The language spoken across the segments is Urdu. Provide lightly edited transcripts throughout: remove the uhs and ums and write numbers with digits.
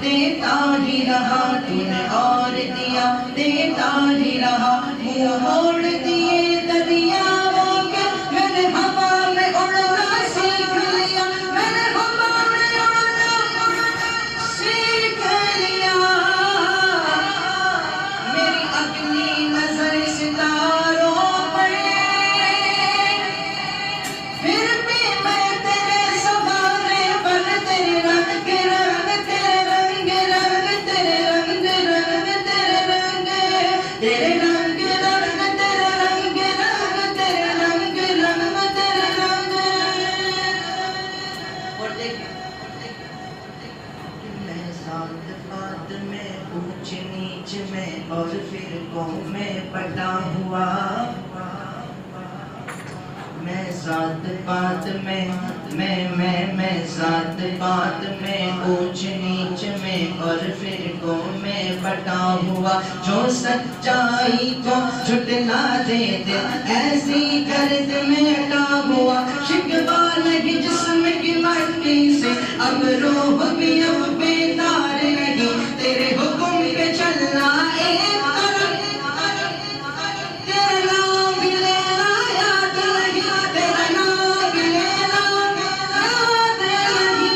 دیتا ہی رہا تو نے اور دیا دیتا ہی رہا منہ موڑ دیے دریاؤں کے میں نے ہوا میں اڑنا سیکھ لیا میں نے ہوا میں اڑنا سیکھ لیا میری اگلی نظر ستاروں پر پھر بھی میں تیرے سوارے پر تیرے رنگ رنگ تیرے رنگ رنگ تیرے رنگ رنگ تیرے رنگ تیرے رنگ رنگ تیرے رنگ رنگ تیرے رنگ رنگ تیرے رنگ اور دیکھیں میں ذات پات میں اونچ نیچ میں اور فرقوں میں بٹا ہوا میں ذات پات میں ذات پات میں اونچ نیچ میں اور فرقوں میں بٹا ہوا جو سچائی کو جھٹلا دیتے ایسی گرد میں اٹا ہوا شکوہ نہیں جسم کی مٹی سے اب روح بھی اب بیدار نہیں تیرے حکم پہ چلنا ایک طرف تیرا نام بھی لینا یاد نہیں تیرا نام بھی لینا یاد نہیں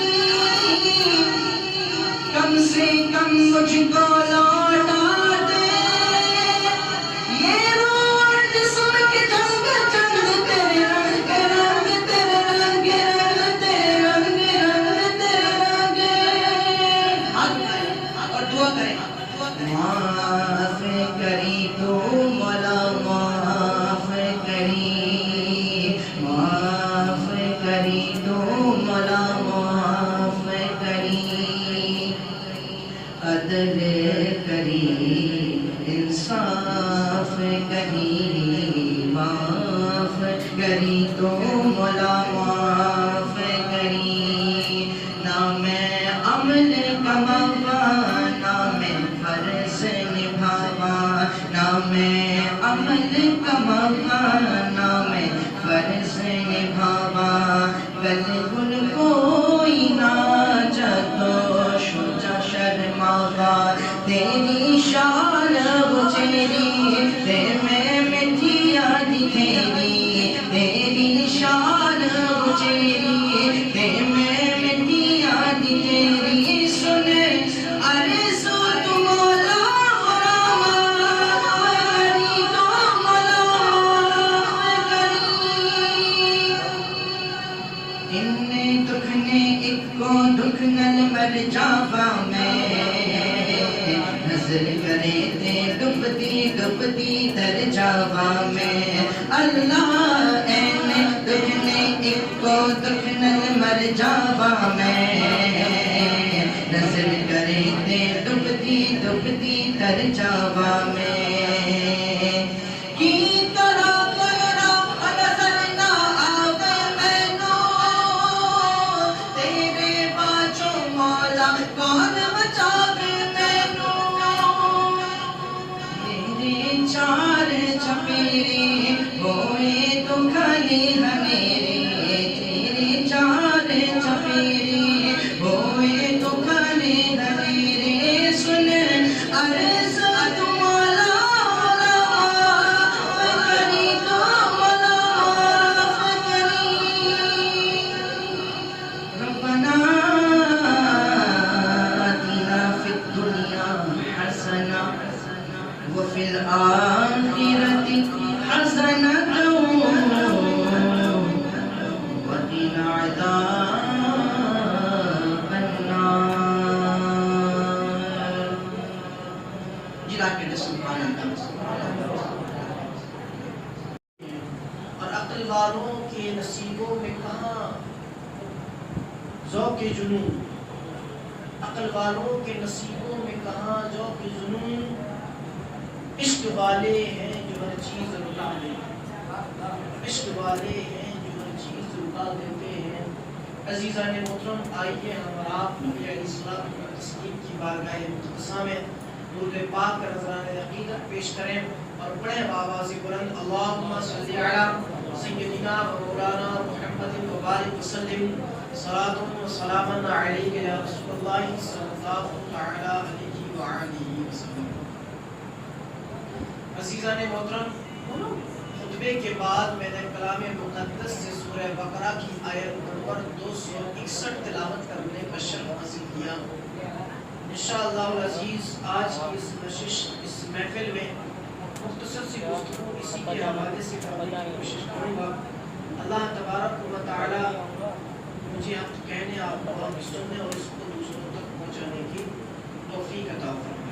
کم سے کم مجھ کو لوٹا دے یہ روح جسم کی جنگ جنگ تیرے رنگ رنگ تیرے رنگ رنگ تیرے رنگ رنگ تیرے رنگ اور دعا کریں معاف کری تو مولا معاف کری تو مولا معاف کری عدل کری انصاف کری معاف کری تو مولا معاف کری نہ میں عمل کماوا نہ میں فرض نبھاوا نہ میں عمل کماوا نہ میں فرض نبھاوا کل گل کوئی نہ جتو شجا شرماوا تیری شان اچیری تے میں میٹھی یاد تیری تیری شان اچیری تے میں میٹھی یاد تیری سن عرض تو مولا کری تو مولا کری ان دکھ نے ایک کو دکھ نل مر جاوا میں نظر کرے تے ڈبتی ڈبتی در جاوا میں اللہ این دکھ نے ایک کو دکھ نل مر جاوا میں نظر کرے تے ڈبتی ڈبتی در جاوا میں کی طرح تیرا نظر نہ آوے مینوں تیرے باجوں مولا کون بچاوے مینوں میرے چار چپیرے ہوئے تو کھلے ہمیرے تیرے چار چپیرے ہوئے تو کھلے ہمیرے سن عرض تو مولا کری تو مولا کری ربنا آتنا فی الدنیا حسنہ وفی الآخرة حسنة وقنا عذاب النار جلا کے سبحان اللہ اور عقل والوں کے نصیبوں میں کہاں ذوق جنون عقل والوں کے نصیبوں میں کہاں ذوق جنون عشق والے ہیں جو ہر چیز لٹا دیتے عشق والے ہیں جو ہر چیز لٹا دیتے ہیں عزیزان محترم آئیے ہم اور آپ نبی علیہ السلام کی تسلیم کی بارگاہ مقدسہ میں درود پاک کا نذرانہ عقیدت پیش کریں اور پڑھیں آواز بلند اللہم صلی علی سیدنا و مولانا محمد مبارک وسلم صلاۃ و سلام علیک یا رسول اللہ صلی اللہ تعالی علیہ وآلہ وسلم۔ عزیزان محترم، خطبے کے بعد میں نے کلام مقدس سے سورہ بقرہ کی آیت نمبر 261 تلاوت کرنے کا شرف حاصل کیا۔ انشاءاللہ العزیز آج کی اس نشست، اس محفل میں مختصر سی گفتگو اسی کے حوالے سے کرنے کی کوشش کروں گا۔ اللہ تبارک و تعالی مجھے حق کہنے، آپ کو حق سننے اور اس کو دوسروں تک پہنچانے کی توفیق عطا فرمائے۔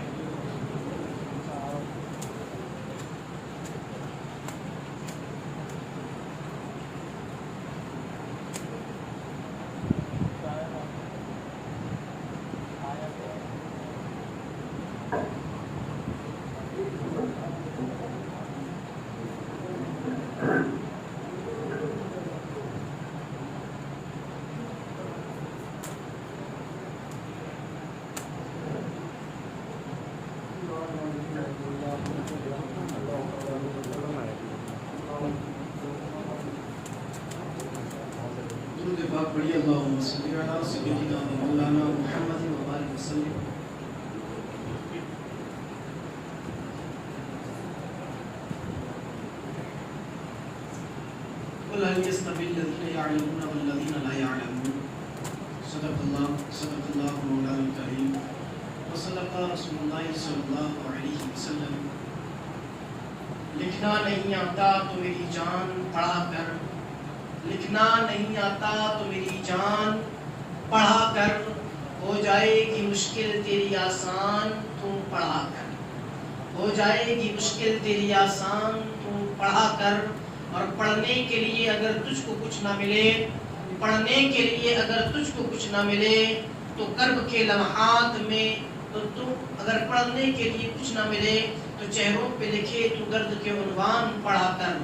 درود پاک پڑھیے اللہم صلی علی سیدنا و مولانا محمد مبارک وسلم۔ قل هل يستوي الذين يعلمون والذين لا يعلمون صدق اللہ مولانا الکریم وصدق رسول اللہ صلی اللہ علیہ وسلم۔ لکھنا نہیں آتا تو میری جان پڑھا کر، لکھنا نہیں آتا تو میری جان پڑھا کر، ہو جائے گی مشکل تیری آسان تو پڑھا کر، ہو جائے گی مشکل تیری آسان تو پڑھا کر۔ اور پڑھنے کے لیے اگر تجھ کو کچھ نہ ملے، پڑھنے کے لیے اگر تجھ کو کچھ نہ ملے تو کرب کے لمحات میں اگر پڑھنے کے لیے کچھ نہ ملے تو چہروں پہ لکھے تو درد کے عنوان پڑھا کر۔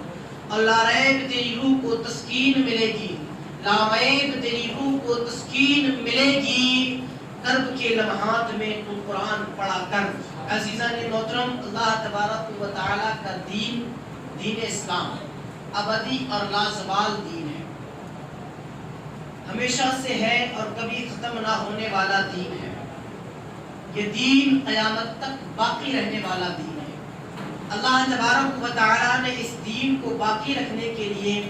اور لا ریب تیری روح کو تسکین ملے گی، لا ریب تیری روح کو تسکین ملے گی، کرب کے لمحات میں تو قرآن پڑھا کر۔ عزیزان محترم، اللہ تبارک و تعالی کا دین، دین اسلام ابدی اور لازوال دین ہے، ہمیشہ سے ہے اور کبھی ختم نہ ہونے والا دین ہے۔ یہ دین قیامت تک باقی رہنے والا دین ہے۔ اللہ تبارک و تعالی نے اس دین کو باقی رکھنے کے لیے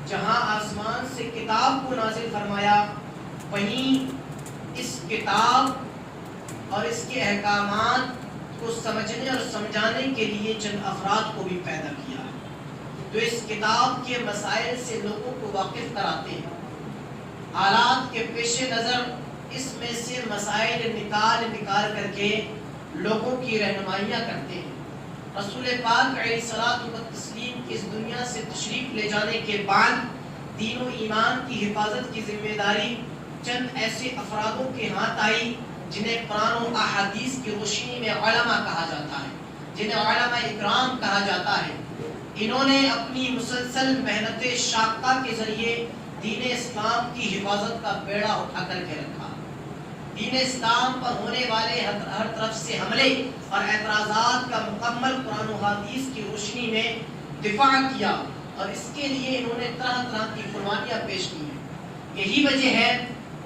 جہاں آسمان سے کتاب کو نازل فرمایا، وہیں اس کتاب اور اس کے احکامات کو سمجھنے اور سمجھانے کے لیے چند افراد کو بھی پیدا کیا، جو اس کتاب کے مسائل سے لوگوں کو واقف کراتے ہیں، حالات کے پیش نظر اس میں سے مسائل نکال کر کے لوگوں کی رہنمائیاں کرتے ہیں۔ رسول پاک علیہ الصلوۃ والتسلیم کی اس دنیا سے تشریف لے جانے کے بعد دین و ایمان کی حفاظت کی ذمہ داری چند ایسے افرادوں کے ہاتھ آئی جنہیں قرآن و احادیث کی روشنی میں علماء کہا جاتا ہے، جنہیں علماء اکرام کہا جاتا ہے۔ انہوں نے اپنی مسلسل محنت شاقہ کے ذریعے دین اسلام کی حفاظت کا بیڑا اٹھا کر کے رکھا، دین اسلام پر ہونے والے ہر طرف سے حملے اور اعتراضات کا مکمل قرآن و حدیث کی روشنی میں دفاع کیا، اور اس کے لیے انہوں نے طرح طرح کی قربانیاں پیش کی ہیں۔ یہی وجہ ہے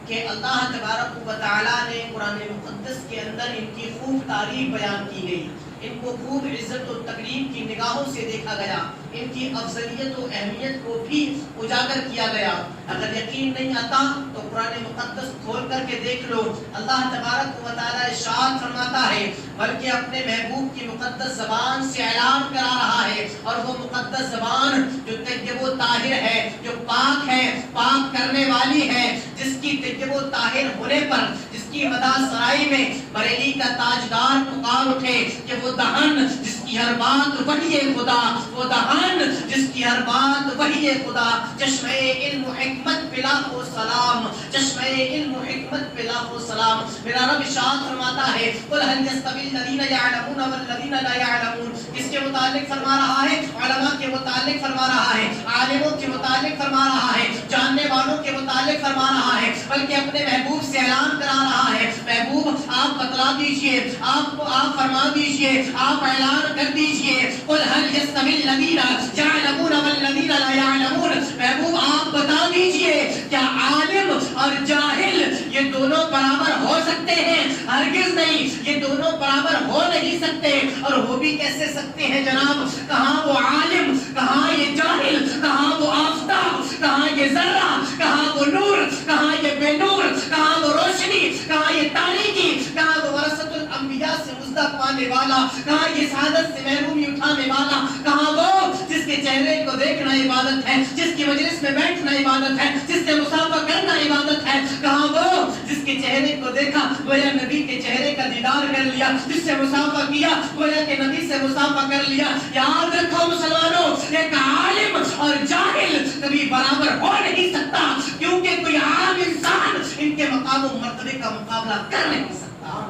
کہ اللہ تبارک و تعالی نے قرآن مقدس کے اندر ان کی خوب تعریف بیان کی گئی، ان کو خوب عزت و تکریم کی نگاہوں سے دیکھا گیا، ان کی افضلیت و اہمیت کو بھی اجاگر کیا گیا۔ اگر یقین نہیں آتا تو قرآن مقدس کھول کر کے دیکھ لو، اللہ تبارک و تعالی ارشاد فرماتا ہے، بلکہ اپنے محبوب کی مقدس زبان سے اعلان کرا رہا ہے، اور وہ مقدس زبان جو طیب و طاہر ہے، جو پاک ہے، پاک کرنے والی ہے، جس کی طیب و طاہر ہونے پر، جس کی مدح سرائی میں بریلی کا تاجدار پکار اٹھے کہ وہ دہن جس کی ہر بات وحی خدا، وہ دہن جس کی ہر بات وحی خدا، چشمہ علم و حکمت پہ لاکھوں سلام، چشمہ علم و حکمت پہ لاکھوں سلام۔ میرا رب ارشاد فرماتا ہے، قل هل يستوي الذين يعلمون والذين لا يعلمون، کس کے متعلق فرما رہا ہے؟ علماء کے متعلق فرما رہا ہے۔ عالموں کے متعلق فرما رہا ہے, جاننے والوں کے متعلق فرما رہا ہے, بلکہ اپنے محبوب سے اعلان کرا رہا ہے, محبوب آپ بتلا دیجئے, آپ فرما دیجئے, آپ اعلان کر دیجئے, قل هل يستوي الذين يعلمون والذين لا يعلمون, محبوب آپ بتا دیجئے کیا عالم اور جاہل یہ دونوں برابر ہو سکتے ہیں؟ ہرگز نہیں, یہ دونوں برابر ہو نہیں سکتے. اور ہو بھی کیسے سکتے ہیں جناب؟ کہاں وہ عالم, کہاں یہ جاہل, کہاں وہ آفتاب, کہاں یہ ذرہ, کہاں وہ نور, کہاں یہ بے نور, کہاں وہ روشنی, کہاں یہ تاریکی, کہاں وہ ورثۃ الانبیاء سے مزدہ پانے والا, کہاں یہ سعادت سے محرومی اٹھانے والا, کہاں وہ جس کے چہرے کو دیکھنا عبادت ہے, جس کی مجلس میں بیٹھنا عبادت ہے, جس سے مصافحہ کرنا عبادت ہے, کہاں وہ جس کے چہرے کو دیکھا گویا نبی کے چہرے کا دیدار کر لیا, جس سے مصافحہ کیا گویا کہ نبی سے مصافحہ کر لیا. یاد رکھو مسلمانوں, ایک عالم اور جاہل کبھی برابر ہو نہیں سکتا, کیونکہ کوئی عام انسان ان کے مقام و مرتبے کا مقابلہ کر نہیں سکتا.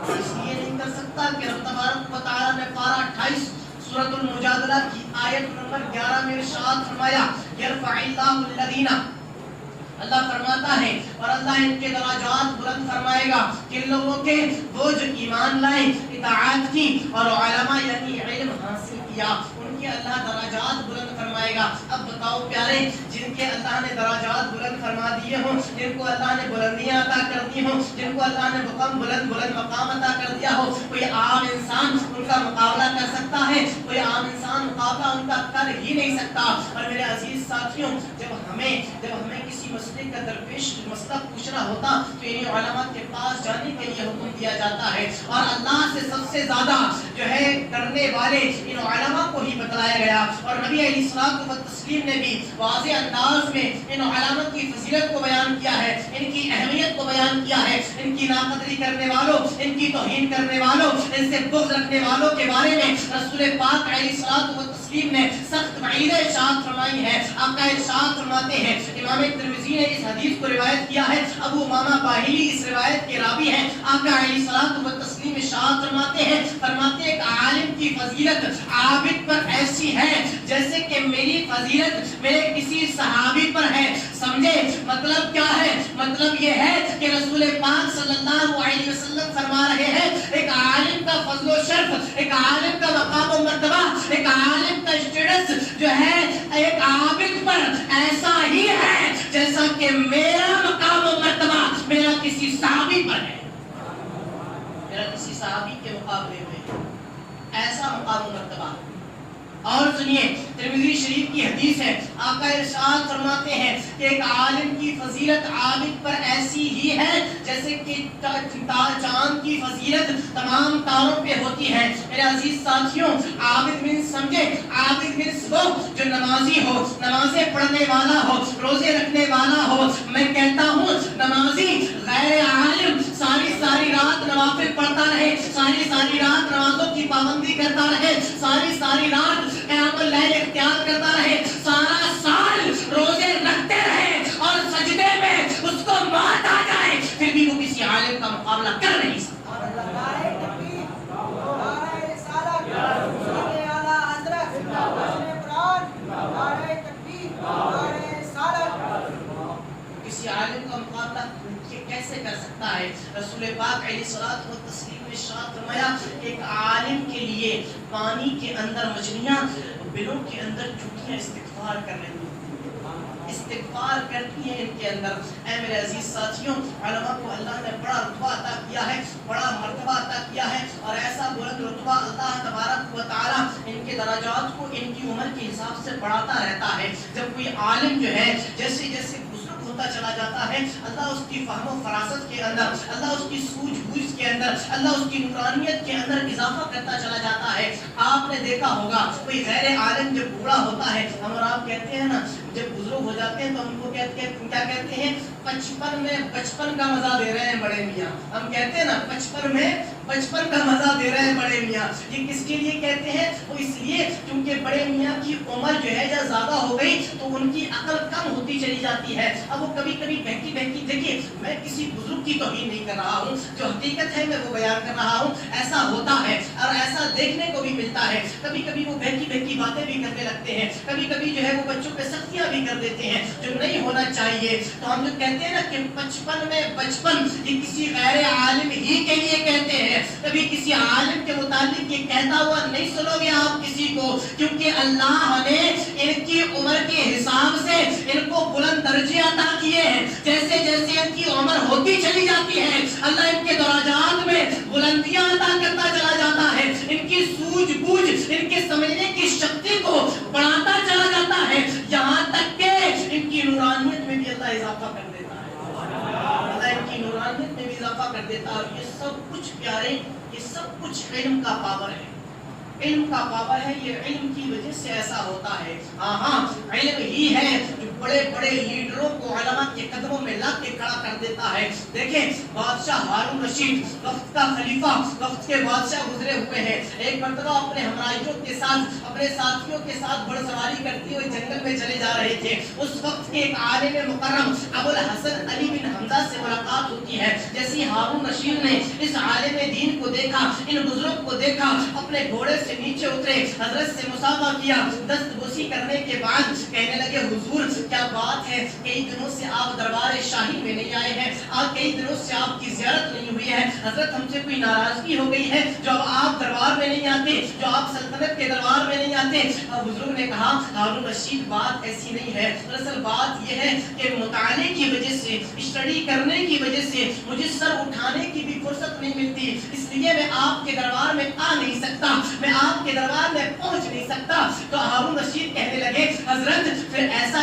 اس لیے نہیں کر سکتا کہ رب تبارک و تعالیٰ نے پارہ 28 سورۃ المجادلہ کی آیت نمبر 11 میں ارشاد فرمایا, یرفع اللہ الذین, اللہ فرماتا ہے اور اللہ ان کے درجات بلند فرمائے گا کن لوگوں کے, وہ جو ایمان لائے, اطاعت کی اور علماء یعنی علم حاصل کیا, ان کے اللہ درجات بلند فرمائے گا. اب بتاؤ پیارے, جن کے اللہ نے درجات بلند فرما دیے ہوں, جن کو اللہ نے بلندیاں عطا کر دی ہوں, جن کو اللہ نے بلند مقام عطا کر دیا ہو, کوئی عام انسان ان کا مقابلہ کر سکتا ہے؟ کوئی عام انسان مقابلہ ان کا کر ہی نہیں سکتا. اور میرے عزیز ساتھیوں, جب ہمیں کسی مسئلے کا درپیش مسئلہ پوچھنا ہوتا تو انہیں علماء کے پاس جانے کے لیے حکم دیا جاتا ہے, اور اللہ سے سب سے زیادہ جو ہے کرنے والے ان علماء کو ہی بتلایا گیا. اور نبی علیہ الصلوۃ والتسلیم نے بھی واضح انداز میں ان علماء کی فضیلت کو بیان کیا ہے, ان کی اہمیت کو بیان کیا ہے, ان کی ناقدری کرنے والوں, ان کی توہین کرنے والوں, ان سے بغض رکھنے والوں کے بارے میں رسول پاک علیہ الصلوۃ والتسلیم نے سخت وعید ارشاد فرمائی ہے. آقا ارشاد فرماتے ہیں, امام ترمذی نے اس حدیث کو روایت کیا ہے, ابو امامہ باہلی اس روایت کے راوی ہیں. آقا علیہ الصلوۃ والتسلیم ارشاد فرماتے ہیں ایک عالم کی فضیلت عابد پر ایسی ہے جیسے کہ میری فضیلت میرے کسی صحابی پر ہے. سمجھے مطلب کیا ہے؟ مطلب یہ ہے کہ رسول پاک صلی اللہ علیہ وسلم فرما رہے ہیں, ایک عالم کا فضل و شرف, ایک عالم کا مقام و مرتبہ, ایک عالم کا اسٹیٹس جو ہے ایک عابد پر ایسا ہی ہے جیسا کہ میرا مقام و مرتبہ میرا کسی صحابی پر ہے. میرا کسی صحابی کے مقابلے میں ایسا مقام و مرتبہ. اور سنیے, ترمذی شریف کی حدیث ہے, آقا ارشاد فرماتے ہیں کہ ایک عالم کی فضیلت عابد پر ایسی ہی ہے جیسے کہ چاند کی فضیلت تمام تاروں پہ ہوتی ہے. میرے عزیز ساتھیوں, عابد من سمجھے, عابد من وہ جو نمازی ہو, نمازیں پڑھنے والا ہو, روزے رکھنے والا ہو. میں کہتا ہوں نمازی غیر عالم ساری رات نوافل پڑھتا رہے, ساری رات نمازوں کی پابندی کرتا رہے, ساری رات قیام اللیل اختیار کرتا رہے, سارا سال روزے رکھتے رہے اور سجدے میں اس کو موت آ جائے, پھر بھی وہ کسی عالم کا مقابلہ کر نہیں سکتا. کسی عالم کا مقابلہ کیسے کر سکتا ہے؟ رسول پاک علیہ الصلوۃ والتسلیم نے ارشاد فرمایا ایک عالم کے لیے پانی کے اندر مچھلیاں, بلوں کے اندر چوٹیاں استغفار کر رہی ہیں, استغفار کرتی ہیں ان کے اندر. اے میرے عزیز ساتھیوں, علماء کو اللہ نے بڑا رتبہ عطا کیا ہے, بڑا مرتبہ عطا کیا ہے, اور ایسا بلند رتبہ اللہ تبارک و تعالیٰ ان کے درجات کو ان کی عمر کے حساب سے بڑھاتا رہتا ہے. جب کوئی عالم جو ہے جیسے بزرگ ہوتا چلا جاتا ہے, اللہ اس کی فہم و فراست کے اندر, اللہ اس کی سوجھ بوجھ کے اندر, اللہ اس کی نورانیت کے اندر اضافہ کرتا چلا جاتا ہے. آپ نے دیکھا ہوگا کوئی غیر عالم جب بوڑھا ہوتا ہے, ہم اور آپ کہتے ہیں نا, جب بزرگ ہو جاتے ہیں تو ہم کو کیا کہتے ہیں, بچپن کا مزہ دے رہے ہیں بڑے میاں. ہم کہتے ہیں نا بچپن میں بچپن کا مزہ دے رہے ہیں بڑے میاں. یہ کس کے لیے کہتے ہیں؟ وہ اس لیے کیونکہ بڑے میاں کی عمر جو ہے جب زیادہ ہو گئی تو ان کی عقل کم ہوتی چلی جاتی ہے. اب وہ کبھی کبھی بہکی دیکھیے میں کسی بزرگ کی توہین نہیں کر رہا ہوں, جو حقیقت ہے میں وہ بیان کر رہا ہوں. ایسا ہوتا ہے اور ایسا دیکھنے کو بھی ملتا ہے. کبھی کبھی وہ بہکی باتیں بھی کرنے لگتے ہیں, کبھی کبھی جو ہے وہ بچوں پہ سختیاں بھی کر دیتے ہیں جو نہیں ہونا چاہیے. تو ہم جو کہتے ہیں نا کہ بچپن میں بچپن, یہ کسی غیر عالم ہی کے لیے کہتے ہیں. کبھی کسی عالم کے متعلق یہ کہتا ہوا نہیں سنو گے آپ کسی کو, کیونکہ اللہ نے ان کی عمر کے حساب سے ان کو بلند درجے عطا کیے ہیں. جیسے جیسے ان کی عمر ہوتی چلی جاتی ہے اللہ ان کے درجات میں بلندیاں عطا کرتا چلا جاتا ہے. ان کی سوجھ بوجھ, ان کے سمجھنے کی شکتی کو بڑھاتا چلا جاتا ہے, یہاں تک کہ ان کی نورانیت میں بھی اللہ اضافہ کر دیتا ہے. اللہ ان کی نورانیت میں بھی اضافہ کر دیتا ہے. اور یہ سب کچھ پیارے, یہ سب کچھ علم کا پاور ہے. علم کا پاور ہے. یہ علم کی وجہ سے ایسا ہوتا ہے. ہاں علم ہی ہے جو بڑے بڑے لیڈروں کو علماء کے قدموں میں لا کے کھڑا کر دیتا ہے. دیکھیں بادشاہ ہارون رشید, وقت کا خلیفہ, وقت کے بادشاہ گزرے ہوئے ہیں. ایک مرتبہ اپنے ہمراہیوں کے ساتھ, اپنے ساتھیوں کے ساتھ گھڑ سواری کرتے ہوئے جنگل میں چلے جا رہے تھے. اس وقت کے ایک عالم مکرم ابو الحسن علی بن حمزہ سے ملاقات ہوتی ہے. جیسے ہارون رشید نے اس عالم دین کو دیکھا, ان بزرگ کو دیکھا, اپنے گھوڑے سے نیچے اترے, حضرت سے مصافحہ کیا, دست بوسی کرنے کے بعد کہنے لگے حضور کیا بات ہے, کئی دنوں سے آپ دربار شاہی میں نہیں آئے ہیں, آج کئی دنوں سے آپ کی زیارت نہیں ہوئی ہے. حضرت ہم سے کوئی ناراضگی ہو گئی ہے جو اب آپ دربار میں نہیں آتے, جو آپ سلطنت کے دربار میں نہیں آتے؟ اور بزرگ نے کہا ہارون رشید بات ایسی نہیں ہے, دراصل بات یہ ہے کہ مطالعے کی وجہ سے, اسٹڈی کرنے کی وجہ سے مجھے سر اٹھانے کی بھی فرصت نہیں ملتی, اس لیے میں آپ کے دربار میں آ نہیں سکتا, میں آپ کے دربار میں پہنچ نہیں سکتا. تو ہارون رشید کہنے لگے حضرت پھر ایسا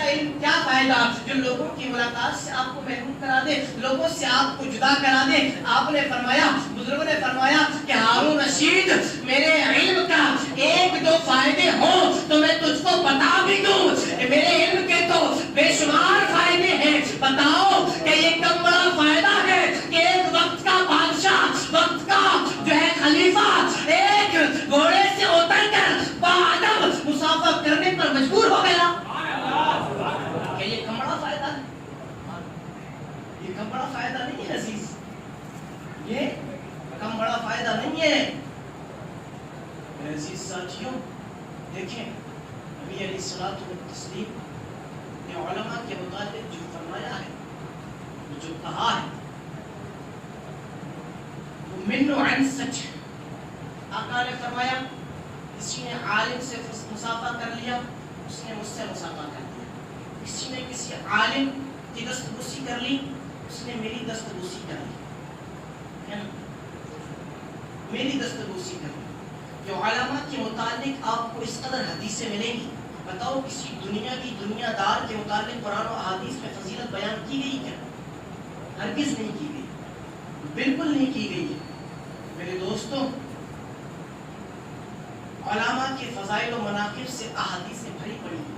علم کیا فائدہ جو لوگوں کی ملاقات سے آپ کو محروم کرا دے, لوگوں سے آپ کو جدا کرا دے. آپ نے فرمایا, بزرگوں نے فرمایا کہ ہارون رشید میرے علم کا ایک دو فائدے ہوں تو میں تجھ کو بتا بھی دوں, میرے علم کے تو بے شمار فائدے ہیں. بتاؤ کہ یہ کم بڑا فائدہ ہے کہ ایک وقت کا بادشاہ, وقت کا جو ہے خلیفہ, ایک گھوڑے سے اتر کر باادب مصافحہ کرنے پر مجبور ہو گیا. کہ یہ کم بڑا فائدہ ہے, یہ کم بڑا فائدہ نہیں ہے عزیز, یہ کم بڑا فائدہ نہیں ہے. میرے عزیز ساتھیوں دیکھیں نبی علیہ الصلوۃ والتسلیم نے علماء کے متعلق جو فرمایا ہے, جو کہا ہے, وہ من و عن سچ. آقا نے فرمایا کسی نے عالم سے مصافحہ کر لیا, اس نے مجھ سے مصافحہ کر لیا. کسی نے کسی عالم کی دست بوسی کر لی, اس نے میری دست بوسی کر لی, میری دست بوسی کر لی. جو علماء کے متعلق آپ کو اس قدر حدیثیں ملیں گی, بتاؤ کسی دنیا کی دنیا دار کے متعلق قرآن و احادیث میں فضیلت بیان کی گئی کیا؟ ہرگز نہیں کی گئی, بالکل نہیں کی گئی. میرے دوستوں علماء کے فضائل و مناقب سے احادیثیں بھری پڑی ہیں.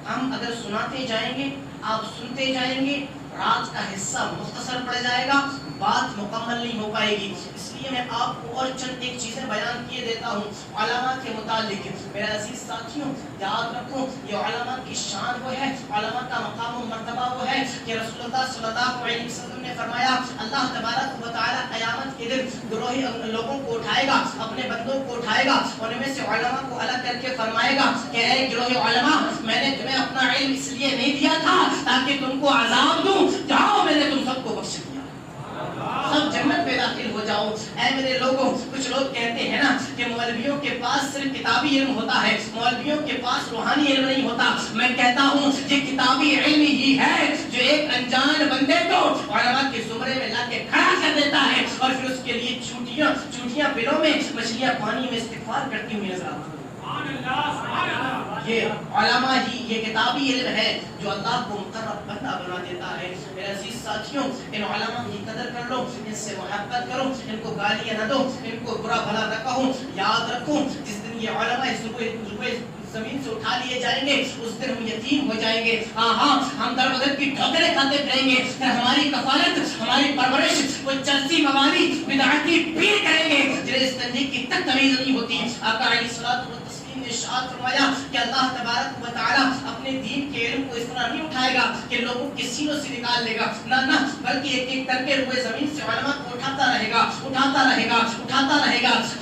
ہم اگر سناتے جائیں گے, آپ سنتے جائیں گے, رات کا حصہ مختصر پڑ جائے گا, بات مکمل نہیں ہو پائے گی. اس لیے میں آپ کو اور چند ایک چیزیں بیان کیے دیتا ہوں علماء کے متعلق. میرے عزیز ساتھیوں یاد رکھو یہ علماء کی شان وہ ہے, علماء کا مقام و مرتبہ وہ ہے کہ رسول اللہ صلی اللہ علیہ وسلم نے فرمایا اللہ تبارک و تعالی قیامت کے دن گروہ لوگوں کو اٹھائے گا, اپنے بندوں کو اٹھائے گا, ان میں سے علماء کو الگ کر کے فرمائے گا کہ اے گروہ علماء میں نے تمہیں اپنا علم اس لیے نہیں دیا تھا تاکہ تم کو عذاب دوں, جاؤ میں نے تم سب کو بخش دیا, سب جنت میں داخل ہو جاؤ. اے میرے لوگوں, کچھ لوگ کہتے ہیں نا کہ مولویوں کے پاس صرف کتابی علم ہوتا ہے, مولویوں کے پاس روحانی علم نہیں ہوتا. میں کہتا ہوں یہ کتابی علم ہی ہے جو ایک انجان بندے کو علماء کے زمرے میں لا کے کھڑا کر دیتا ہے اور پھر اس کے لیے چوٹیاں بلوں میں, مچھلیاں پانی میں استغفار کرتی ہوئی نظر آتی. یہ علماء ہی, یہ کتابی علم ہے جو اللہ کو مقرب بندہ بنا دیتا ہے. میرے عزیز ساتھیوں ان علماء کی قدر کر لو, ان سے محبت کرو, ان کو گالیاں نہ دو, ان کو برا بھلا نہ کہو. یاد رکھو جس دن یہ علماء زمین سے اٹھا لیے جائیں گے، اس دن ہم یتیم ہو جائیں گے، ہاں ہم در بدر کی ٹھوکریں کھاتے پھریں گے، پھر ہماری کفالت، ہماری پرورش وہ چلسی موالی بدعتی پیر کریں گے جنہیں اس تنظیم کی تک تمیز نہیں ہوتی۔ آقا علیہ الصلوۃ والتسلیم نے ارشاد فرمایا کہ اللہ تبارک و تعالی اپنے دین کے علم کو اس طرح نہیں اٹھائے گا کہ لوگوں کے سینوں سے نکال لے گا، نہ بلکہ ایک ایک کر کے روئے زمین سے علماء کو اٹھاتا رہے گا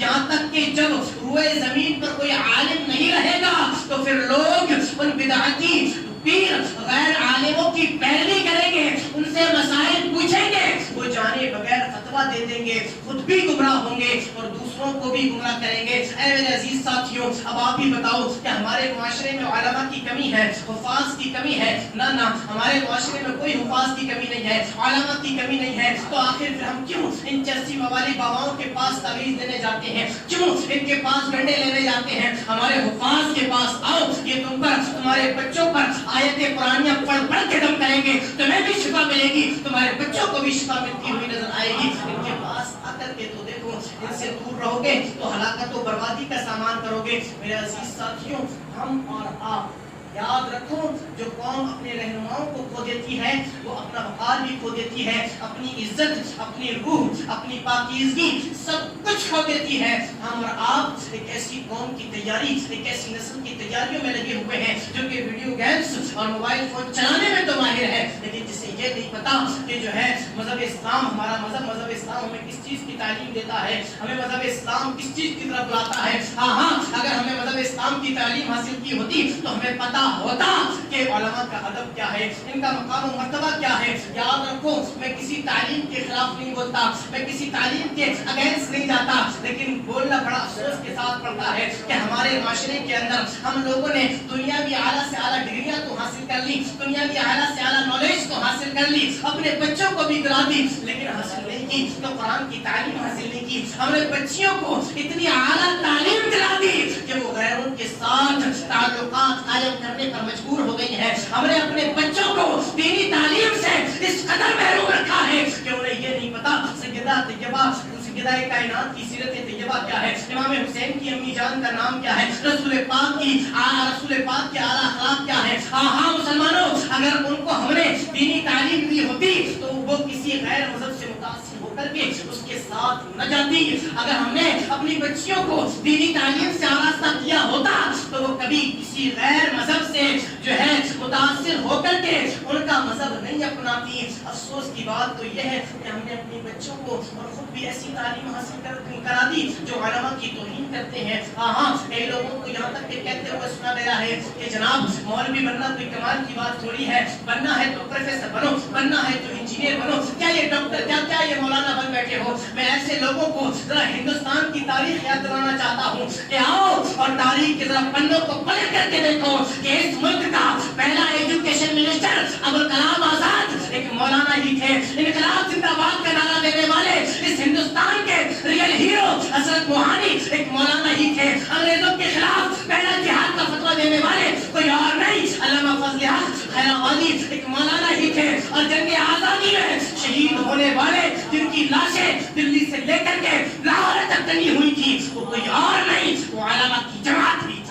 یہاں تک کہ جب روئے زمین پر کوئی عالم نہیں رہے گا تو پھر لوگ ان بدعتی پیر غیر عالموں کی پیروی کریں گے، ان سے مسائل پوچھیں گے، وہ جانے بغیر فتویٰ دے دیں گے، خود بھی گمراہ ہوں گے اور دوسروں کو بھی گمراہ کریں گے۔ اے میرے عزیز ساتھیوں، اب آپ ہی بتاؤ کہ ہمارے معاشرے میں علماء کی کمی ہے، حفاظ کی کمی ہے؟ نہ ہمارے معاشرے میں کوئی حفاظ کی کمی نہیں ہے، علماء کی کمی نہیں ہے، تو آخر پھر ہم کیوں ان چرسی موالی باباؤں کے پاس تعویذ لینے جاتے ہیں؟ کیوں ان کے پاس ڈنڈے لینے جاتے ہیں؟ ہمارے حفاظ کے پاس آؤ، یہ تم پر، تمہارے بچوں پر آیتیں قرآنیاں پڑھ کے دم کریں گے، تمہیں بھی شفا ملے گی، تمہارے بچوں کو بھی شفا ملتی ہوئی نظر آئے گی۔ ان کے پاس آ کر کے تو دیکھو، ان سے دور رہو گے تو ہلاکت و بربادی کا سامان کرو گے۔ میرے عزیز ساتھیوں، ہم اور آپ یاد رکھو، جو قوم اپنے رہنماؤں کو کھو دیتی ہے وہ اپنا وقار بھی کھو دیتی ہے، اپنی عزت، اپنی روح، اپنی پاکیزگی سب کچھ کھو دیتی ہے۔ ہم اور آپ ایک ایسی قوم کی تیاری، ایک ایسی نسل کی تیاریوں میں لگے ہوئے ہیں جو کہ ویڈیو گیمز اور موبائل فون چلانے میں تو ماہر ہے، لیکن جسے یہ نہیں پتا کہ جو ہے مذہب اسلام، ہمارا مذہب اسلام ہمیں کس چیز کی تعلیم دیتا ہے، ہمیں مذہب اسلام کس چیز کی طرف بلاتا ہے۔ ہاں اگر ہمیں مذہب اسلام کی تعلیم حاصل کی ہوتی تو ہمیں پتا ہوتا کہ علماء کا ادب کیا ہے، ان کا مقام و مرتبہ کیا ہے۔ یاد رکھو، میں کسی تعلیم کے خلاف نہیں بولتا، میں کسی تعلیم کے اگینسٹ نہیں جاتا، لیکن بولنا بڑا افسوس کے ساتھ پڑتا ہے کہ ہمارے معاشرے کے اندر ہم لوگوں نے دنیاوی اعلیٰ سے اعلیٰ ڈگریاں تو حاصل کر لی، دنیاوی اعلیٰ سے اعلیٰ نالج تو حاصل کر لی، اپنے بچوں کو بھی دلا دی، لیکن حاصل نہیں کی تو قرآن کی تعلیم حاصل نہیں کی۔ ہم نے بچیوں کو اتنی اعلیٰ تعلیم دلا دی کہ وہ غیروں کے ساتھ تعلقات قائم کرنے پر مجبور ہو گئی ہے۔ ہم نے اپنے بچوں کو دینی تعلیم سے اس قدر محروم رکھا ہے کہ انہیں یہ نہیں پتا سیدہ طیبہ، سیدہ کائنات کی سیرت طیبہ کیا ہے، امام حسین کی امی جان کا نام کیا ہے، رسول پاک کے اعلیٰ اخلاق کیا ہے۔ ہاں مسلمانوں، اگر ان کو ہم نے دینی تعلیم دی ہوتی تو وہ کسی غیر مذہب سے متاثر ہو کر کے اس کے ساتھ نہ جاتی۔ اگر ہم نے اپنی بچیوں کو دینی تعلیم سے آراستہ کیا ہوتا تو وہ کبھی کسی غیر مذہب سے جو ہے متاثر ہو کر کے ان کا مذہب نہیں اپناتی۔ افسوس کی بات تو یہ ہے کہ ہم نے اپنی بچوں کو اور خود بھی ایسی تعلیم حاصل کرا دی جو علماء کی توہین کرتے ہیں۔ ہاں کئی لوگوں کو یہاں تک کہ کہتے ہوئے سنا گیا ہے کہ جناب مولوی بننا کوئی کمال کی بات تھوڑی ہے، بننا ہے تو پروفیسر بنو، بننا ہے تو انجینئر بنو، کیا یہ ڈاکٹر، کیا یہ مولانا بن بیٹھے ہو۔ میں ایسے لوگوں کو ذرا ہندوستان کی تاریخ یاد دلانا چاہتا ہوں کہ آؤ اور تاریخ کے ذرا پنوں کو پلٹ کر کے دیکھو کہ اس ملک کا پہلا ایجوکیشن منسٹر ابوالکلام آزاد ایک مولانا ہی تھے۔ انقلاب زندہ باد کا نعرہ دینے والے اس ہندوستان کے ریئل ہیرو حضرت موہانی ایک مولانا ہی تھے۔ انگریزوں کے خلاف پہلا جہاد کا فتویٰ دینے والے کوئی اور نہیں، علامہ فضل حق خیرآبادی ایک مولانا ہی تھے۔ اور جنگ آزادی میں شہید ہونے والے جن کی لاشیں دلی سے لے کر کے لاہور تک ٹنگی ہوئی تھی وہ کوئی اور نہیں، وہ علامہ کی جماعت بھی تھی۔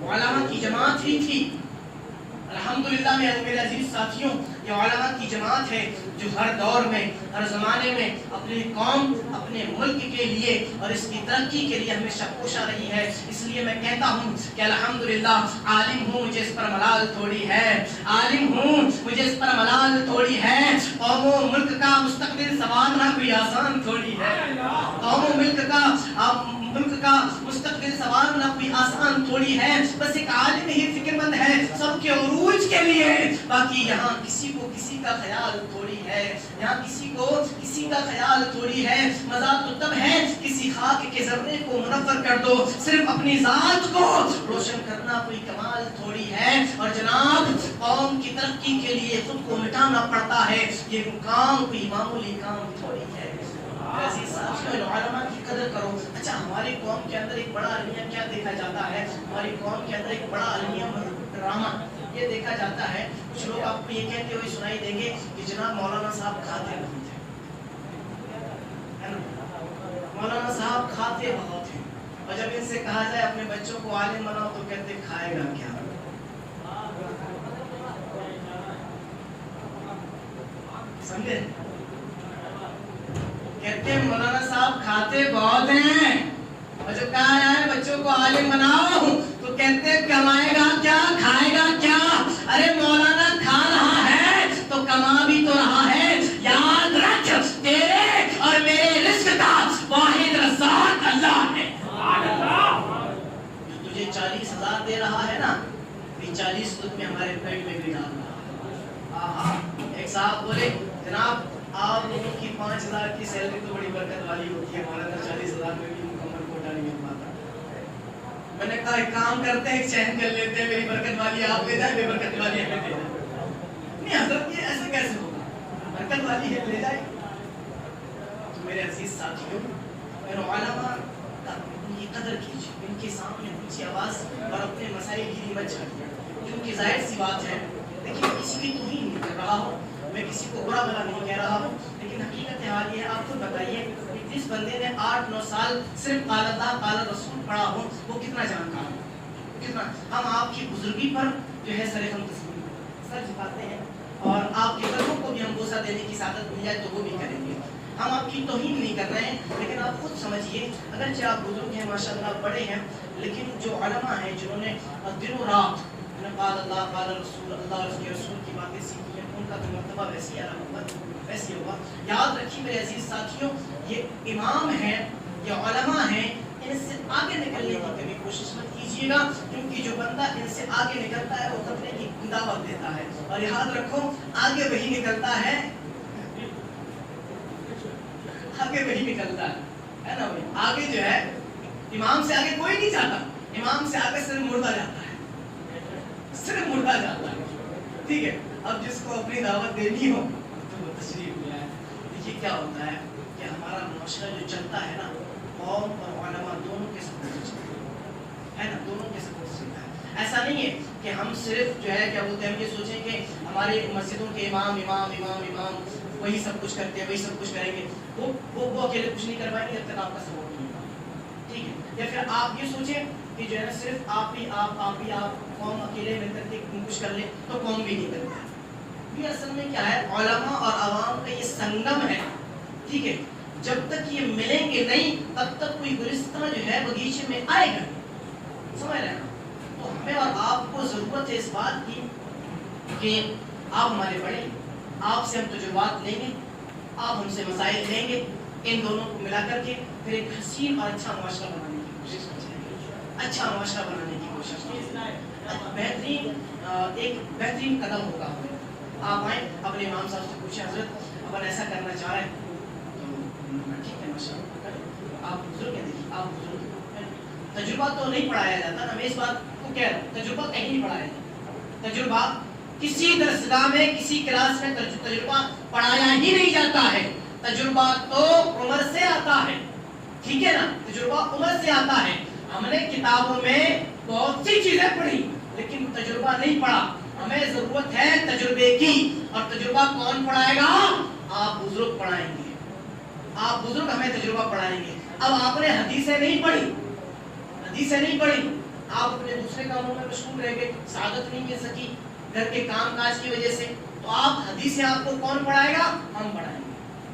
علماء کی جماعت ہی تھی۔ الحمدللہ میرے عزیز ساتھیوں، یہ علماء کی جماعت ہے جو ہر دور میں، ہر زمانے میں اپنی قوم، اپنے ملک کے لیے اور اس کی ترقی کے لیے ہمیشہ کوشاں رہی ہے۔ اس لیے میں کہتا ہوں کہ الحمدللہ عالم ہوں مجھے اس پر ملال تھوڑی ہے، عالم ہوں مجھے اس پر ملال تھوڑی ہے۔ قوم و ملک کا مستقبل سنوارنا کوئی آسان تھوڑی ہے، قوم و ملک کا مستقبل سنوارنا کوئی آسان تھوڑی ہے۔ بس ایک عالم ہی فکر مند ہے سب کے عروج کے لیے، باقی یہاں کسی کو کسی کا خیال تھوڑی ہے، یہاں کسی کو کسی کا خیال تھوڑی ہے۔ مزہ تو تب ہے کسی خاک کے ذرے کو منور کر دو، صرف اپنی ذات کو روشن کرنا کوئی کمال تھوڑی ہے۔ اور جناب قوم کی ترقی کے لیے خود کو مٹانا پڑتا ہے، یہ کام کوئی معمولی کام تھوڑی ہے۔ عزیز ساتھیوں، علماء کی قدر کرو۔ اچھا ہماری قوم کے اندر ایک بڑا المیہ کیا دیکھا جاتا ہے؟ ہماری قوم کے اندر ایک بڑا المیہ ڈرامہ، یہ دیکھا جاتا ہے کچھ لوگ آپ کو یہ کہتے ہوئے سنائی دیں گے کہ جناب مولانا صاحب کھاتے بہت ہیں، مولانا صاحب کھاتے بہت ہیں، اور جب ان سے کہا جائے اپنے بچوں کو عالم بناؤ تو کہتے کھائے گا کیا؟ سمجھے؟ کہتے ہیں مولانا صاحب کھاتے بہت ہیں، اور جب کہا جائے بچوں کو عالم بناؤ تو کہتے کمائے گا کیا، کھائے گا کیا؟ ارے مولانا کھا رہا ہے تو کما بھی تو رہا ہے، یاد رکھ تیرے اور میرے رزق کا واحد رزاق اللہ ہے، جو تجھے 40,000 دے رہا ہے نا، یہ 40 میں ہمارے پیٹ میں بھی ڈال رہا ہے۔ ایک صاحب بولے جناب آپ لوگوں کی 5,000 کی سیلری تو بڑی برکت والی ہوتی ہے، ہمارا تو 40,000 میں بھی مکمل کوٹا نہیں مل پاتا۔ میں نے کہا ایک کام کرتے ہیں، چین کر لیتے ہیں، میری برکت والی آپ لے جائیں، بے برکت والی ہمیں دے جائیں۔ نہیں حضرت یہ ایسے کیسے ہوگا، برکت والی ہے لے جائے۔ تو میرے عزیز ساتھیوں، میرے علماء کی قدر کیجیے، ان کے سامنے اونچی آواز اور اپنے مسائل گیری مت چاہیے، کیونکہ ظاہر سی بات ہے، لیکن کسی کی توہین نہیں کر رہا ہوں، میں کسی کو برا بھلا نہیں کہہ رہا ہوں، لیکن حقیقت حال یہ ہے، آپ خود بتائیے کہ جس بندے نے 8-9 سال صرف قال اللہ قال رسول پڑھا ہو وہ کتنا جانکار ہے، کتنا ہم آپ کی بزرگی پر جو ہے سر ہم تسلیم سر جھکاتے ہیں، اور آپ کے قدموں کو بھی ہم بوسہ دینے کی سعادت مل جائے تو وہ بھی کریں گے۔ ہم آپ کی توہین نہیں کر رہے ہیں، لیکن آپ خود سمجھیے اگرچہ آپ بزرگ ہیں ماشاءاللہ بڑے ہیں، لیکن جو علماء ہیں جنہوں نے دن و رات قال اللہ قال رسول اللہ اور اس کے رسول کی باتیں سیکھی ہیں، ان کا تو مرتبہ ویسے ویسے ہوگا۔ یاد رکھیے میرے عزیز ساتھیوں، یہ امام ہیں، یہ علماء ہیں، ان سے آگے نکلنے کی کبھی کوشش مت کیجیے گا، کیونکہ جو بندہ ان سے آگے نکلتا ہے وہ خطرے کی دعوت دیتا ہے، اور یاد رکھو آگے وہی نکلتا ہے، آگے وہی نکلتا ہے نا بھائی، آگے جو ہے امام سے آگے کوئی نہیں جاتا، امام سے آگے صرف مردہ جاتا ہے، صرف مردہ جاتا ہے، ٹھیک ہے۔ اب جس کو اپنی دعوت دینی ہو تو وہ تشریف لے آئے۔ دیکھیے کیا ہوتا ہے کہ ہمارا معاشرہ جو چلتا ہے نا، قوم اور علماء دونوں کے سپورٹ سے چلتا ہے نا، دونوں کے سپورٹ سے چلتا ہے۔ ایسا نہیں ہے کہ ہم صرف جو ہے کیا بولتے ہیں، ہم یہ سوچیں کہ ہمارے مسجدوں کے امام امام امام امام وہی سب کچھ کرتے ہیں، وہی سب کچھ کریں گے، وہ اکیلے کچھ نہیں کروائیں گے جب تک آپ کا سپورٹ نہیں ہوگا، ٹھیک ہے۔ یا پھر آپ یہ سوچیں کہ جو ہے نا صرف آپ ہی آپ قوم اکیلے مل کر کے کچھ کر لیں تو قوم بھی نہیں کرتا ہے۔ یہ اصل میں کیا ہے، علماء اور عوام کا یہ سنگم ہے، ٹھیک ہے۔ جب تک یہ ملیں گے نہیں تب تک کوئی گلستہ جو ہے بغیچے میں آئے گا، سمجھ رہے ہیں؟ تو ہمیں اور آپ کو ضرورت ہے اس بات کی کہ آپ ہمارے بڑے، آپ سے ہم تجربات لیں گے، آپ ہم سے مسائل لیں گے، ان دونوں کو ملا کر کے پھر ایک حسین اور اچھا معاشرہ بنانے کی کوشش کریں، اچھا معاشرہ بنانے کی کوشش کریں، ایک بہترین قدم ہوگا ہمیں۔ آپ آئیں اپنے امام صاحب سے پوچھیں حضرت اگر ایسا کرنا چاہ رہے ہیں تو ٹھیک ہے ماشاءاللہ کریں، آپ بزرگ ہیں، دیکھیے آپ بزرگ ہیں، تجربہ تو نہیں پڑھایا جاتا نا، میں اس بات کو کہہ رہا ہوں، تجربہ کہیں نہیں پڑھایا جاتا، تجربہ کسی درسگاہ میں کسی کلاس میں تجربہ پڑھایا ہی نہیں جاتا ہے، تجربہ تو عمر سے آتا ہے، ٹھیک ہے نا، تجربہ عمر سے آتا ہے۔ ہم نے کتابوں میں بہت سی چیزیں پڑھی لیکن تجربہ نہیں پڑھا، ہمیں ضرورت ہے تجربے کی، اور تجربہ کون پڑھائے گا؟ آپ بزرگ پڑھائیں گے، آپ بزرگ ہمیں تجربہ پڑھائیں گے۔ اب آپ نے حدیثیں نہیں پڑھی، حدیثیں نہیں پڑھی، آپ اپنے دوسرے کاموں میں مشغول رہ گئے، سعادت نہیں مل سکی گھر کے کام کاج کی وجہ سے، تو آپ حدیثیں آپ کو کون پڑھائے گا؟ ہم پڑھائیں گے۔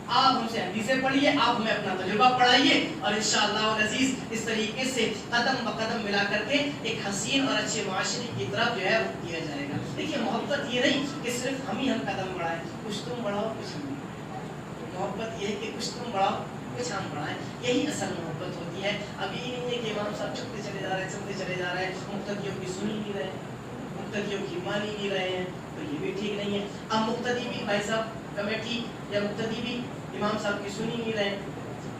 آپ ہم سے حدیثیں پڑھیے، آپ ہمیں اپنا تجربہ پڑھائیے، اور انشاءاللہ العزیز اس طریقے سے قدم بقدم ملا کر کے ایک حسین اور اچھے معاشرے کی طرف جو ہے کیا جائے گا۔ دیکھیے محبت یہ نہیں کہ صرف ہم قدم بڑھائیں، کچھ تم بڑھاؤ کچھ ہم، محبت یہ ہے کہ کچھ تم بڑھاؤ کچھ ہم بڑھائیں، یہی اصل محبت ہوتی ہے۔ اب یہ نہیں ہے کہ امام صاحب چلتے چلے جا رہے ہیں، چلتے چلے جا رہے ہیں، مقتدیوں کی سنی نہیں رہے، مقتدیوں کی مانی نہیں رہے ہیں، تو یہ بھی ٹھیک نہیں ہے۔ اب مقتدی بھی بھائی صاحب کمیٹی یا مقتدی بھی امام صاحب کی سنی نہیں رہے،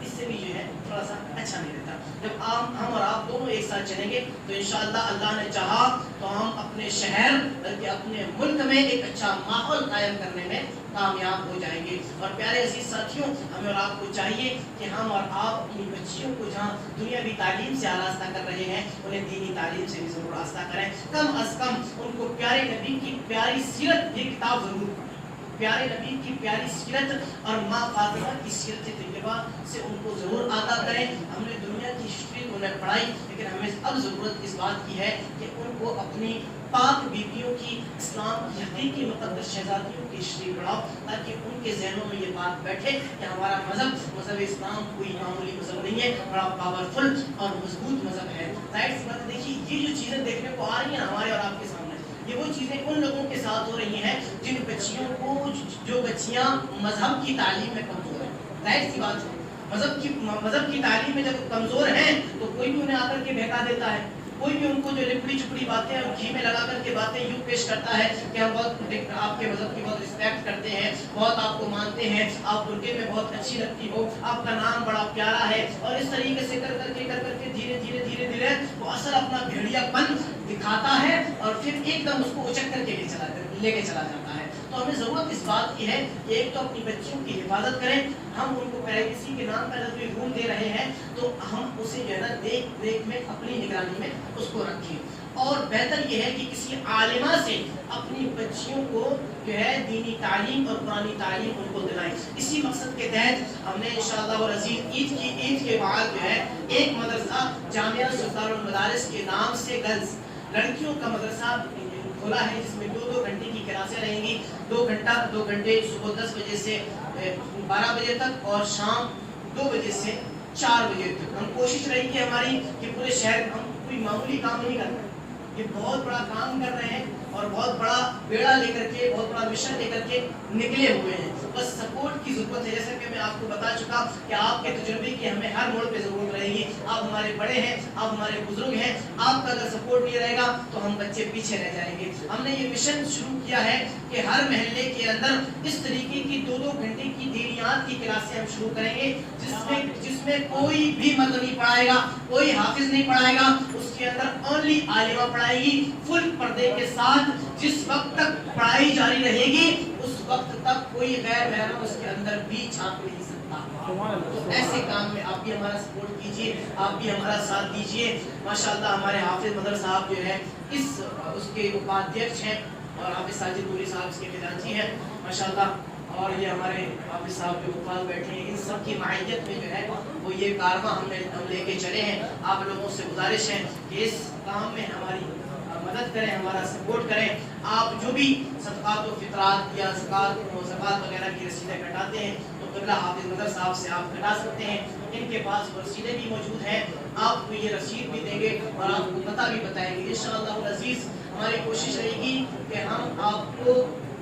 اس سے بھی جو ہے تھوڑا سا اچھا نہیں رہتا. جب ہم اور آپ دونوں ایک ساتھ چلیں گے تو انشاءاللہ اللہ نے چاہا تو ہم اپنے شہر بلکہ اپنے ملک میں ایک اچھا ماحول قائم کرنے میں کامیاب ہو جائیں گے. اور پیارے عزیز ساتھیوں، ہمیں اور آپ کو چاہیے کہ ہم اور آپ اپنی بچیوں کو جہاں دنیاوی تعلیم سے آراستہ کر رہے ہیں انہیں دینی تعلیم سے بھی ضرور آراستہ کریں. کم از کم ان کو پیارے نبی کی پیاری سیرت یہ کتاب ضرور پڑھیں. پیارے نبی کی پیاری سیرت اور ماں فاطمہ کی سیرت طیبہ سے ان کو ضرور آگاہ کریں. ہم نے دنیا کی ہسٹری انہیں پڑھائی لیکن ہمیں اب ضرورت اس بات کی ہے کہ ان کو اپنی پاک بیویوں کی، اسلام کی حقیقی مقدس شہزادیوں کی ہسٹری پڑھاؤ تاکہ ان کے ذہنوں میں یہ بات بیٹھے کہ ہمارا مذہب اسلام کوئی معمولی مذہب نہیں ہے، بڑا پاورفل اور مضبوط مذہب ہے. ظاہر سی بات دیکھیے یہ جو چیزیں دیکھنے کو آ رہی ہیں ہمارے اور آپ کے سامنے، یہ وہ چیزیں ان لوگوں کے ساتھ ہو رہی ہیں جن بچیوں کو، جو بچیاں مذہب کی تعلیم میں کمزور ہیں. ظاہر سی بات ہے مذہب کی تعلیم میں جب کمزور ہیں تو کوئی بھی انہیں آ کر کے بہکا دیتا ہے. کوئی بھی ان کو جو لپڑی چپڑی باتیں اور گھی میں لگا کر کے باتیں یوں پیش کرتا ہے کہ ہم بہت آپ کے مذہب کی بہت رسپیکٹ کرتے ہیں، بہت آپ کو مانتے ہیں، آپ برقعے میں بہت اچھی لگتی ہو، آپ کا نام بڑا پیارا ہے، اور اس طریقے سے کر کر کے دھیرے وہ اصل اپنا بھیڑیا پن دکھاتا ہے اور پھر ایک دم اس کو اچک کر کے لے کے چلا جاتا ہے. تو ہمیں ضرورت اس بات کی ہے کہ ایک تو اپنی بچیوں کی حفاظت کریں. ہم ان کو پرائیویسی کے نام پر اگر کوئی روم دے رہے ہیں تو ہم اسے جو ہے نا دیکھ میں اپنی نگرانی میں اس کو رکھیں. اور بہتر یہ ہے کہ کسی عالمہ سے اپنی بچیوں کو جو ہے دینی تعلیم اور قرآنی تعلیم ان کو دلائیں. اسی مقصد کے تحت ہم نے انشاءاللہ العزیز عید کے بعد جو ہے ایک مدرسہ جامعہ سلطان المدارس کے نام سے گرلز لڑکیوں کا مدرسہ کھولا ہے جس میں 2 گھنٹے کی کلاسیں رہیں گی. 2 گھنٹے صبح 10 بجے سے 12 بجے تک اور شام 2 بجے سے 4 بجے تک. ہم کوشش رہی کہ ہماری کہ پورے شہر ہم کوئی معمولی کام نہیں کر رہے، یہ بہت بڑا کام کر رہے ہیں اور بہت بڑا بیڑا لے کر کے، بہت بڑا مشن لے کر کے نکلے ہوئے ہیں. بس سپورٹ کی ضرورت ہے. جیسا کہ میں آپ کو بتا چکا کہ آپ کے تجربے کی ہمیں ہر موڑ پہ ضرورت رہے گی. آپ ہمارے بڑے ہیں، آپ ہمارے بزرگ ہیں، آپ کا اگر سپورٹ نہیں رہے گا تو ہم بچے پیچھے رہ جائیں گے. ہم نے یہ مشن شروع کیا ہے کہ ہر محلے کے اندر اس طریقے کی 2 گھنٹے کی دینیات کی کلاسیں ہم شروع کریں گے جس میں کوئی بھی مرد نہیں پڑھائے گا، کوئی حافظ نہیں پڑھائے گا. اس کے اندر اونلی عالمہ پڑھائے گی فل پردے کے ساتھ. جس وقت تک پڑھائی جاری رہے گی اس وقت تک کوئی غیر محرم اس کے اندر بھی جھانک نہیں سکتا. تو ایسے کام میں آپ بھی ہمارا سپورٹ کیجئے، آپ بھی ہمارا ساتھ دیجئے. ماشاءاللہ ہمارے حافظ مدر صاحب جو ہے اس کے اپادھیکش ہیں اور حافظ ساجد پوری صاحب اس کے خزانچی ہیں ماشاءاللہ. اور یہ ہمارے حافظ صاحب جو اوپر بیٹھے ہیں، ان سب کی معیت میں جو ہے وہ یہ کارواں ہم لے کے چلے ہیں. آپ لوگوں سے گزارش ہے کہ اس کام میں ہماری مدد کریں، ہمارا سپورٹ کریں. آپ جو بھی صدقات و فطرات یا زکات وغیرہ کی رسیدیں کٹاتے ہیں تو قبلہ حافظ مدر صاحب سے آپ کٹا سکتے ہیں. ان کے پاس وہ رسیدیں بھی موجود ہیں، آپ کو یہ رسید بھی دیں گے اور آپ کو پتہ بھی بتائیں گے. انشاءاللہ العزیز ہماری کوشش رہے گی کہ ہم آپ کو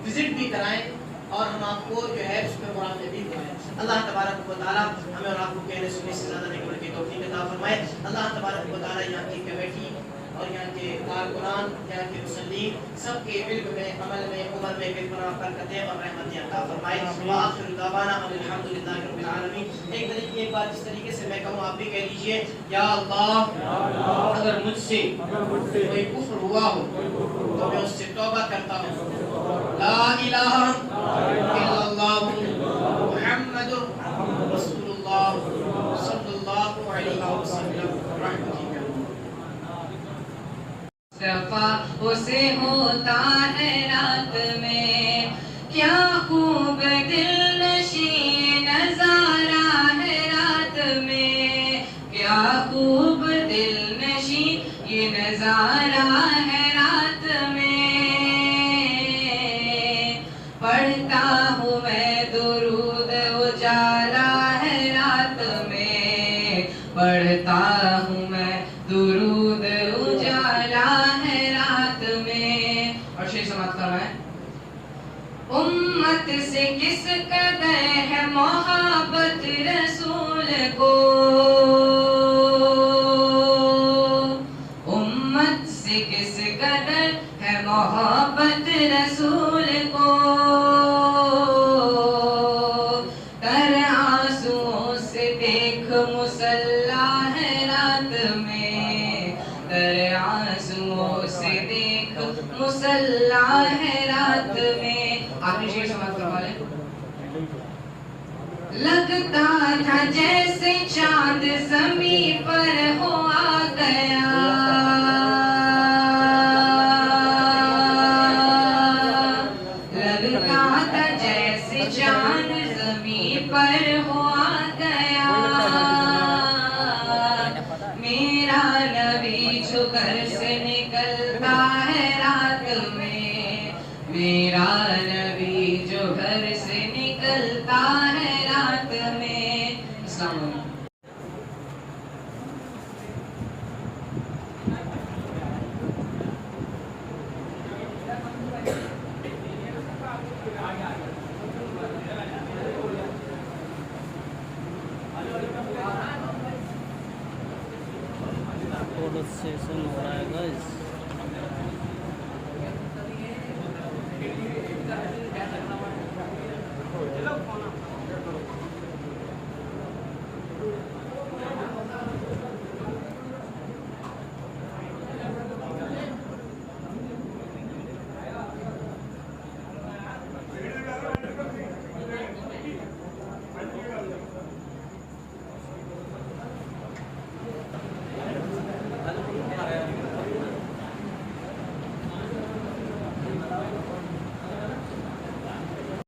وزٹ بھی کرائیں اور ہم آپ کو جو ہے اس پہ مراقبے بھی کرائیں. اللہ تبارک و تعالیٰ ہمیں اور آپ کو کہنے سننے سے زیادہ نیک کی توفیق عطا فرمائے. اللہ تبارک و تعالیٰ یہاں کی کمیٹی اور یہاں کے کارکنان، یہاں کے مسلمین سب کے علم میں، عمل میں، عمر میں بے-پناہ برکتیں اور رحمتیں عطا فرمائے. وآخر دعوانا الحمدللہ رب العالمین. ایک بات جس طریقے سے میں کہوں آپ بھی کہہ لیجئے، یا اللہ اگر مجھ سے کوئی کفر ہوا ہو تو میں اس سے توبہ کرتا ہوں. لا الہ الا اللہ محمد رسول اللہ صلی اللہ علیہ وسلم. رحمتک صفا اسے ہوتا ہے رات میں، کیا خوب دل نشین نظارہ ہے رات میں، کیا خوب دل نشین یہ نظارہ ہے رات میں. پڑھتا ہوں میں درود اجالا ہے رات میں، پڑھتا ہوں میں درود اجالا ہے رات میں. اور شیخ سماعت فرمائیں، امت سے کس قدر ہے محبت رسول کو، امت سے کس قدر ہے محبت رسول کو. تر آنسوؤں سے لگتا تھا جیسے چاند زمین پر ہو آ گیا لگتا تھا جیسے چاند زمین پر ہو آ گیا میرا نبی جو گھر سے نکلتا ہے رات میں میرا نبی جو گھر سے نکلتا ہے رات میں. السلام علیکم. سیشن ہو رہا ہے گائز.